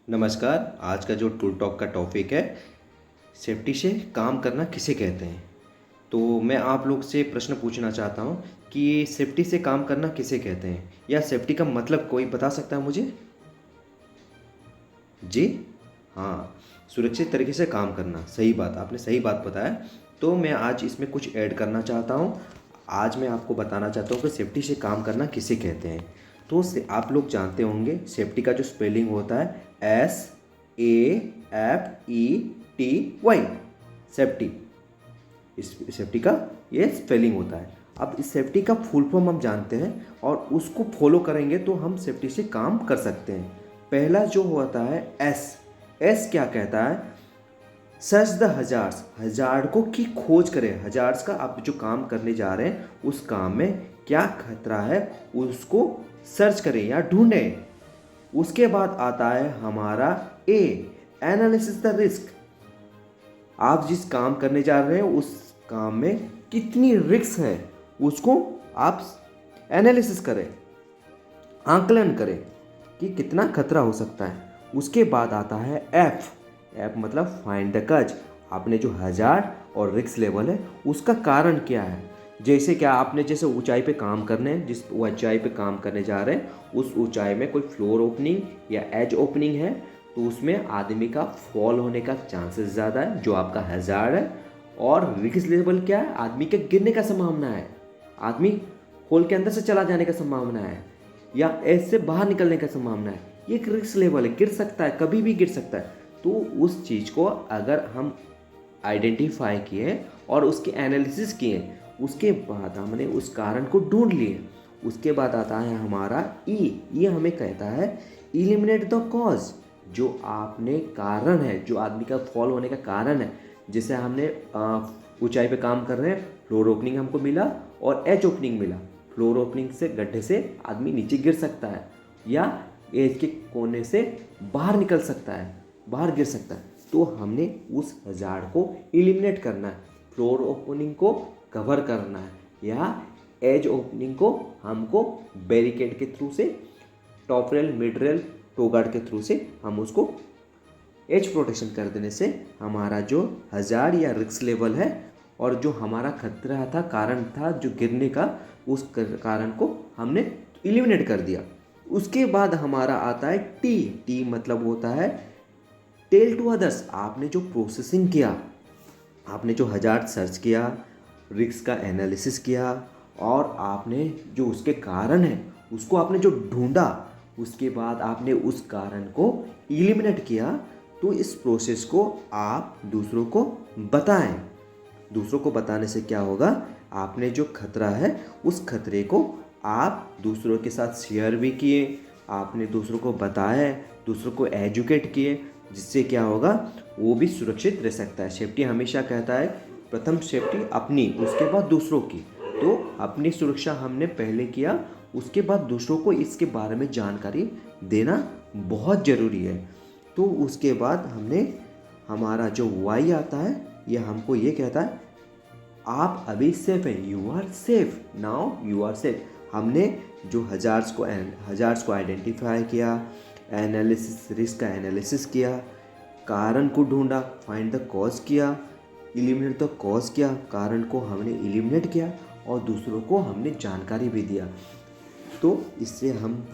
नमस्कार। आज का जो टूल टॉक का टॉपिक है, सेफ्टी से काम करना किसे कहते हैं। तो मैं आप लोग से प्रश्न पूछना चाहता हूँ कि सेफ्टी से काम करना किसे कहते हैं, या सेफ्टी का मतलब कोई बता सकता है मुझे? जी हाँ, सुरक्षित तरीके से काम करना। सही बात, आपने सही बात बताया। तो मैं आज इसमें कुछ ऐड करना चाहता हूँ। आज मैं आपको बताना चाहता हूँ कि सेफ्टी से काम करना किसे कहते हैं। तो से आप लोग जानते होंगे सेफ्टी का जो स्पेलिंग होता है SAFETY, सेफ्टी। इस सेफ्टी का ये स्पेलिंग होता है। अब इस सेफ्टी का फुल फॉर्म हम जानते हैं और उसको फॉलो करेंगे तो हम सेफ्टी से काम कर सकते हैं। पहला जो होता है एस क्या कहता है? सर्च द हजार्ड्स, हजार्ड को की खोज करें। हजार्ड्स का आप जो काम करने जा रहे हैं उस काम में क्या खतरा है उसको सर्च करें या ढूंढें। उसके बाद आता है हमारा ए, एनालिसिस द रिस्क। आप जिस काम करने जा रहे हैं उस काम में कितनी रिस्क है उसको आप एनालिसिस करें, आंकलन करें कि कितना खतरा हो सकता है। उसके बाद आता है एफ, एफ मतलब फाइंड द कज। आपने जो हजार्ड और रिस्क लेवल है उसका कारण क्या है। जैसे क्या आपने जैसे ऊंचाई पे काम करने हैं, जिस ऊंचाई पे काम करने जा रहे हैं उस ऊंचाई में कोई फ्लोर ओपनिंग या एज ओपनिंग है तो उसमें आदमी का फॉल होने का चांसेस ज़्यादा है, जो आपका हजार्ड है। और रिस्क लेवल क्या है? आदमी के गिरने का संभावना है, आदमी होल के अंदर से चला जाने का संभावना है या एज से बाहर निकलने का संभावना है। ये एक रिस्क लेवल है, गिर सकता है, कभी भी गिर सकता है। तो उस चीज़ को अगर हम आइडेंटिफाई किए और उसके एनालिसिस किए, उसके बाद हमने उस कारण को ढूंढ लिए। उसके बाद आता है हमारा ई, ये हमें कहता है इलिमिनेट द कॉज। जो आपने कारण है, जो आदमी का फॉल होने का कारण है, जैसे हमने ऊंचाई पे काम कर रहे हैं, फ्लोर ओपनिंग हमको मिला और एज ओपनिंग मिला। फ्लोर ओपनिंग से गड्ढे से आदमी नीचे गिर सकता है या एज के कोने से बाहर निकल सकता है, बाहर गिर सकता है। तो हमने उस हजार्ड को इलिमिनेट करना है, फ्लोर ओपनिंग को कवर करना है या एज ओपनिंग को हमको बैरिकेड के थ्रू से, top rail, mid rail, toe guard के थ्रू से हम उसको एज प्रोटेक्शन कर देने से हमारा जो हजार्ड या रिस्क लेवल है और जो हमारा खतरा था, कारण था जो गिरने का, उस कारण को हमने इलिमिनेट कर दिया। उसके बाद हमारा आता है टी, टी मतलब होता है टेल टू अदर्स। आपने जो प्रोसेसिंग किया, आपने जो हजार्ड सर्च किया, रिस्क का एनालिसिस किया और आपने जो उसके कारण है उसको आपने जो ढूंढा, उसके बाद आपने उस कारण को इलिमिनेट किया। तो इस प्रोसेस को आप दूसरों को बताएं। दूसरों को बताने से क्या होगा? आपने जो खतरा है उस खतरे को आप दूसरों के साथ शेयर भी किए, आपने दूसरों को बताया, दूसरों को एजुकेट किए, जिससे क्या होगा वो भी सुरक्षित रह सकता है। सेफ्टी हमेशा कहता है प्रथम सेफ्टी अपनी, उसके बाद दूसरों की। तो अपनी सुरक्षा हमने पहले किया, उसके बाद दूसरों को इसके बारे में जानकारी देना बहुत ज़रूरी है। तो उसके बाद हमने हमारा जो वाई आता है, ये हमको ये कहता है आप अभी सेफ हैं, you are safe now, you are safe. हमने जो हजार्ड्स को आइडेंटिफाई किया, एनालिसिस, रिस्क का एनालिसिस किया, कारण को ढूंढा, फाइंड द कॉज किया, इलिमिनेट द कॉज किया, कारण को हमने इलिमिनेट किया और दूसरों को हमने जानकारी भी दिया। तो इससे हम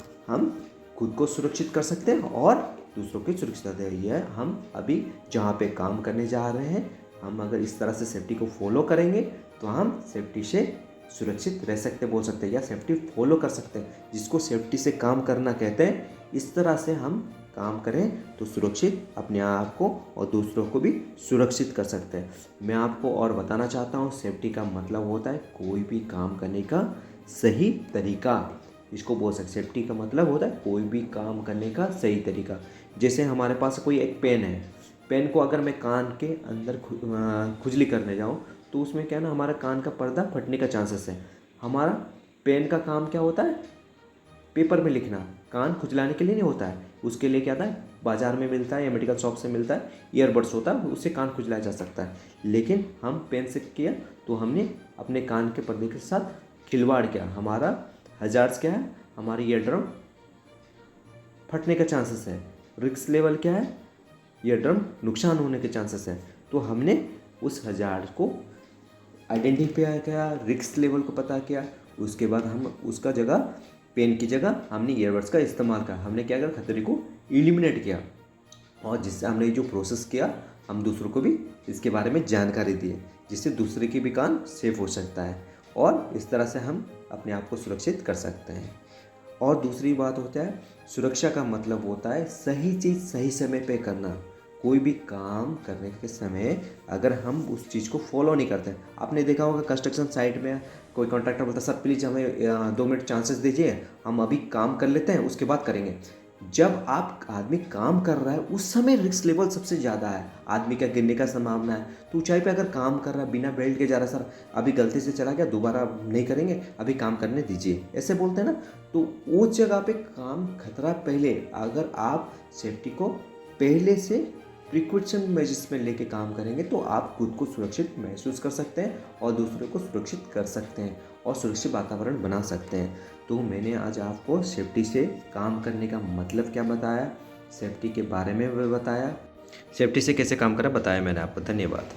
खुद को सुरक्षित कर सकते हैं और दूसरों की सुरक्षित है। हम अभी जहाँ पे काम करने जा रहे हैं, हम अगर इस तरह से सेफ्टी को फॉलो करेंगे तो हम सेफ्टी से सुरक्षित रह सकते, बोल सकते हैं, या सेफ्टी फॉलो कर सकते हैं, जिसको सेफ्टी से काम करना कहते हैं। इस तरह से हम काम करें तो सुरक्षित अपने आप को और दूसरों को भी सुरक्षित कर सकते हैं। मैं आपको और बताना चाहता हूँ, सेफ्टी का मतलब होता है कोई भी काम करने का सही तरीका। इसको बोल सकते, सेफ्टी का मतलब होता है कोई भी काम करने का सही तरीका। जैसे हमारे पास कोई एक पेन है, पेन को अगर मैं कान के अंदर खुजली करने जाऊँ तो उसमें क्या है ना, हमारा कान का पर्दा फटने का चांसेस है। हमारा पेन का काम क्या होता है? पेपर में लिखना, कान खुजलाने के लिए नहीं होता है। उसके लिए क्या आता है, बाज़ार में मिलता है या मेडिकल शॉप से मिलता है, ईयरबड्स होता है, उससे कान खुजलाया जा सकता है। लेकिन हम पेन से किया तो हमने अपने कान के पर्दे के साथ खिलवाड़ किया। हमारा हजार्ड्स क्या है? हमारी ईयर ड्रम फटने का चांसेस है। रिस्क लेवल क्या है, ईयर ड्रम नुकसान होने के चांसेस हैं। तो हमने उस हजार्ड को आइडेंटिफाई किया, रिस्क लेवल को पता किया, उसके बाद हम उसका जगह पेन की जगह हमने ईयरबड्स का इस्तेमाल किया। हमने क्या किया, खतरे को एलिमिनेट किया, और जिससे हमने जो प्रोसेस किया हम दूसरों को भी इसके बारे में जानकारी दी, जिससे दूसरे की भी कान सेफ हो सकता है, और इस तरह से हम अपने आप को सुरक्षित कर सकते हैं। और दूसरी बात होता है, सुरक्षा का मतलब होता है सही चीज़ सही समय पे करना। कोई भी काम करने के समय अगर हम उस चीज़ को फॉलो नहीं करते, आपने देखा होगा कंस्ट्रक्शन साइट में कोई कॉन्ट्रैक्टर बोलता है सर प्लीज़ हमें 2 मिनट चांसेस दीजिए, हम अभी काम कर लेते हैं उसके बाद करेंगे। जब आप आदमी काम कर रहा है उस समय रिस्क लेवल सबसे ज़्यादा है, आदमी का गिरने का संभावना है। तो ऊंचाई पे अगर काम कर रहा है बिना बेल्ट के जा रहा है, सर अभी गलती से चला गया दोबारा नहीं करेंगे, अभी काम करने दीजिए, ऐसे बोलते हैं ना। तो उस जगह पे काम खतरा पहले, अगर आप सेफ्टी को पहले से प्रिकॉशन मेजर्स में लेके काम करेंगे तो आप खुद को सुरक्षित महसूस कर सकते हैं और दूसरों को सुरक्षित कर सकते हैं और सुरक्षित वातावरण बना सकते हैं। तो मैंने आज आपको सेफ्टी से काम करने का मतलब क्या बताया, सेफ्टी के बारे में भी बताया, सेफ्टी से कैसे काम करा बताया मैंने आपको। धन्यवाद।